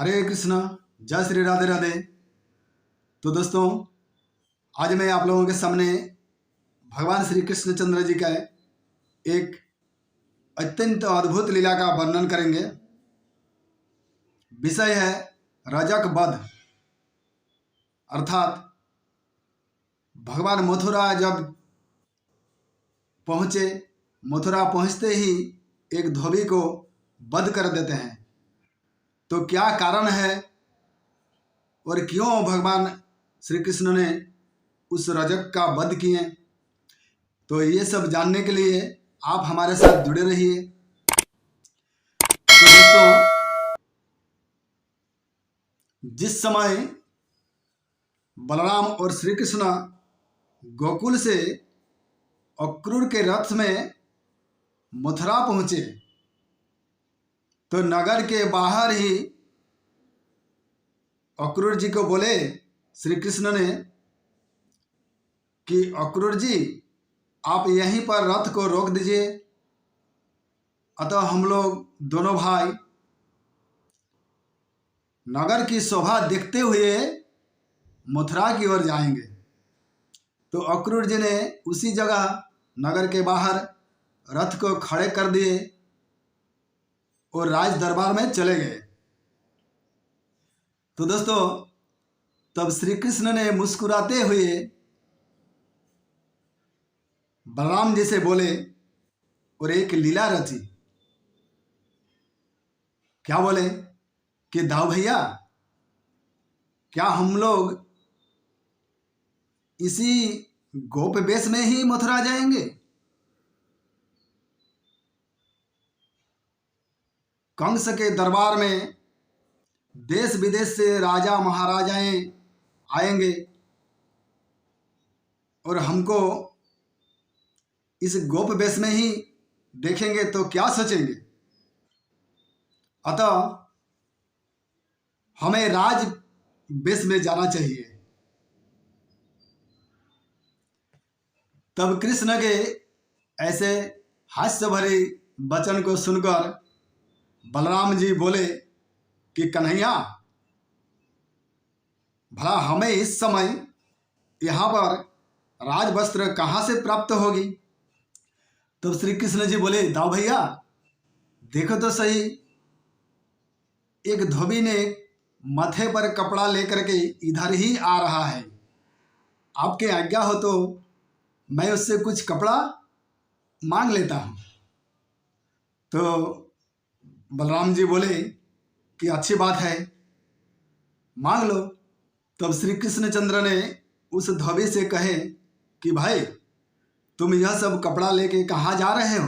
हरे कृष्णा। जय श्री राधे राधे। तो दोस्तों, आज मैं आप लोगों के सामने भगवान श्री कृष्णचंद्र जी का एक अत्यंत अद्भुत लीला का वर्णन करेंगे। विषय है रजक वध, अर्थात भगवान मथुरा जब पहुँचे, मथुरा पहुँचते ही एक धोबी को वध कर देते हैं। तो क्या कारण है और क्यों भगवान श्री कृष्ण ने उस रजक का वध किए, तो ये सब जानने के लिए आप हमारे साथ जुड़े रहिए। तो दोस्तों, जिस समय बलराम और श्री कृष्ण गोकुल से अक्रूर के रथ में मथुरा पहुंचे, तो नगर के बाहर ही अक्रूर जी को बोले श्री कृष्ण ने कि अक्रूर जी, आप यहीं पर रथ को रोक दीजिए। अतः हम लोग दोनों भाई नगर की शोभा देखते हुए मथुरा की ओर जाएंगे। तो अक्रूर जी ने उसी जगह नगर के बाहर रथ को खड़े कर दिए और राज दरबार में चले गए। तो दोस्तों, तब श्री कृष्ण ने मुस्कुराते हुए बलराम जी से बोले और एक लीला रची। क्या बोले कि दाऊ भैया, क्या हम लोग इसी गोप वेश में ही मथुरा जाएंगे? कंस के दरबार में देश विदेश से राजा महाराजाएं आएंगे और हमको इस गोप वेश में ही देखेंगे तो क्या सोचेंगे? अतः हमें राज वेश में जाना चाहिए। तब कृष्ण के ऐसे हास्य भरे वचन को सुनकर बलराम जी बोले कि कन्हैया, भला हमें इस समय यहाँ पर राजवस्त्र कहाँ से प्राप्त होगी? तो श्री कृष्ण जी बोले, दाऊ भैया देखो तो सही, एक धोबी ने माथे पर कपड़ा लेकर के इधर ही आ रहा है। आपके आज्ञा हो तो मैं उससे कुछ कपड़ा मांग लेता हूँ। तो बलराम जी बोले कि अच्छी बात है, मांग लो। तब श्री कृष्णचंद्र ने उस धोबी से कहे कि भाई, तुम यह सब कपड़ा लेके कहाँ जा रहे हो?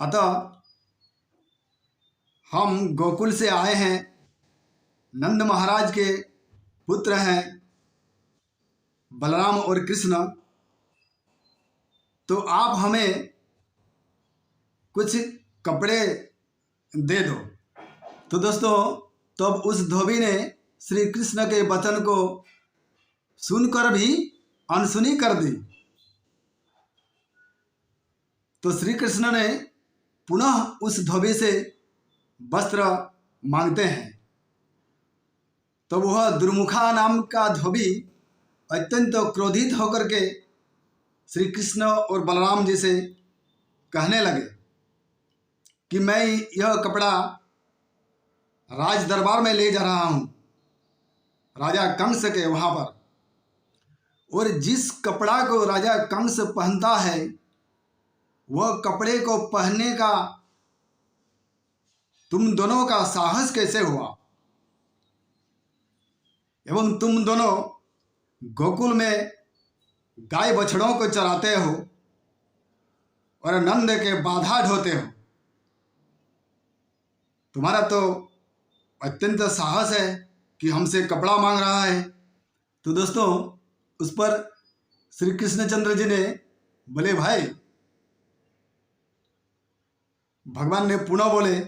अतः हम गोकुल से आए हैं, नंद महाराज के पुत्र हैं बलराम और कृष्ण, तो आप हमें कुछ कपड़े दे दो। तो दोस्तों, तब उस धोबी ने श्री कृष्ण के वचन को सुनकर भी अनसुनी कर दी। तो श्री कृष्ण ने पुनः उस धोबी से वस्त्र मांगते हैं। तो वह दुर्मुखा नाम का धोबी अत्यंत क्रोधित होकर के श्री कृष्ण और बलराम जी से कहने लगे कि मैं यह कपड़ा राज दरबार में ले जा रहा हूँ, राजा कंस के वहाँ पर, और जिस कपड़ा को राजा कंस पहनता है वह कपड़े को पहनने का तुम दोनों का साहस कैसे हुआ? एवं तुम दोनों गोकुल में गाय बछड़ों को चराते हो और नंद के बाधा ढोते हो। तुम्हारा तो अत्यंत साहस है कि हमसे कपड़ा मांग रहा है। तो दोस्तों, उस पर श्री कृष्णचंद्र जी ने बोले, भाई, भगवान ने पुनः बोले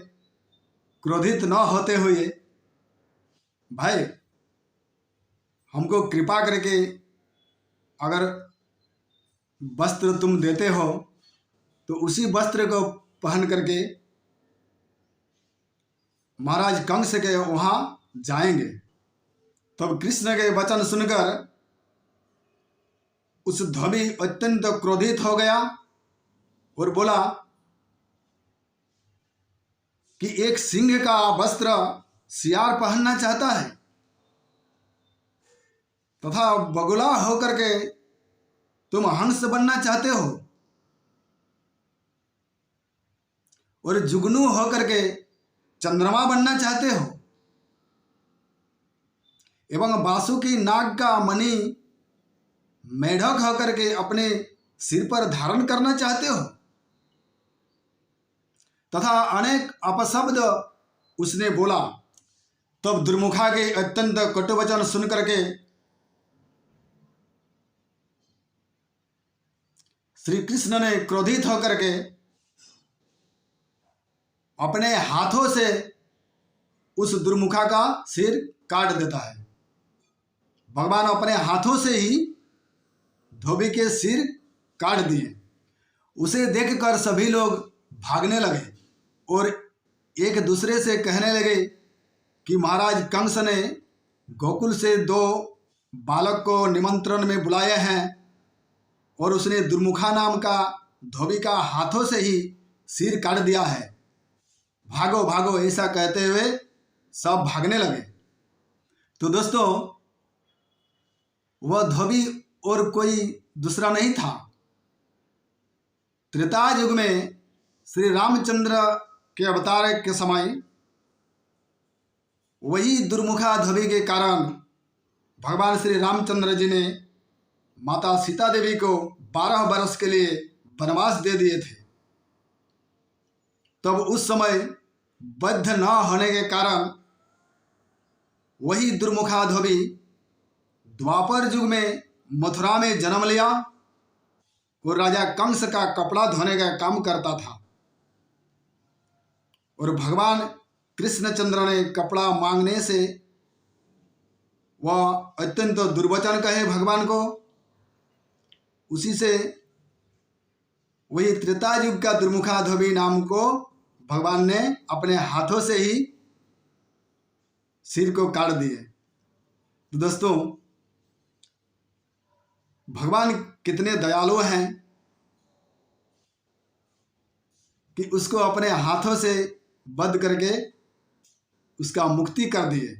क्रोधित न होते हुए, भाई हमको कृपा करके अगर वस्त्र तुम देते हो तो उसी वस्त्र को पहन करके महाराज कंस के वहां जाएंगे। तब कृष्ण के वचन सुनकर उस धोबी अत्यंत क्रोधित हो गया और बोला कि एक सिंह का वस्त्र सियार पहनना चाहता है तथा बगुला होकर के तुम हंस बनना चाहते हो और जुगनू होकर के चंद्रमा बनना चाहते हो एवं बासुकी नाग का मणि मेढक होकर के अपने सिर पर धारण करना चाहते हो तथा अनेक अपशब्द उसने बोला। तब दुर्मुखा के अत्यंत कटु वचन सुन करके श्री कृष्ण ने क्रोधित होकर के अपने हाथों से उस दुर्मुखा का सिर काट देता है। भगवान अपने हाथों से ही धोबी के सिर काट दिए। उसे देखकर सभी लोग भागने लगे और एक दूसरे से कहने लगे कि महाराज कंस ने गोकुल से 2 बालक को निमंत्रण में बुलाए हैं और उसने दुर्मुखा नाम का धोबी का हाथों से ही सिर काट दिया है। भागो भागो ऐसा कहते हुए सब भागने लगे। तो दोस्तों, वह धोबी और कोई दूसरा नहीं था। त्रेता युग में श्री रामचंद्र के अवतार के समय वही दुर्मुखा धोबी के कारण भगवान श्री रामचंद्र जी ने माता सीता देवी को 12 वर्ष के लिए वनवास दे दिए थे। तब उस समय बद्ध न होने के कारण वही दुर्मुखा धोबी द्वापर युग में मथुरा में जन्म लिया और राजा कंस का कपड़ा धोने का काम करता था। और भगवान कृष्णचंद्र ने कपड़ा मांगने से वह अत्यंत दुर्वचन कहे भगवान को। उसी से वही त्रेता युग का दुर्मुखा धोबी नाम को भगवान ने अपने हाथों से ही सिर को काट दिए। तो दोस्तों, भगवान कितने दयालु हैं कि उसको अपने हाथों से बंद करके उसका मुक्ति कर दिए।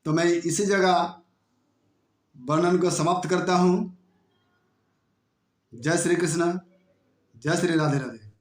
तो मैं इसी जगह वर्णन को समाप्त करता हूँ। जय श्री कृष्ण, जय श्री राधे राधे।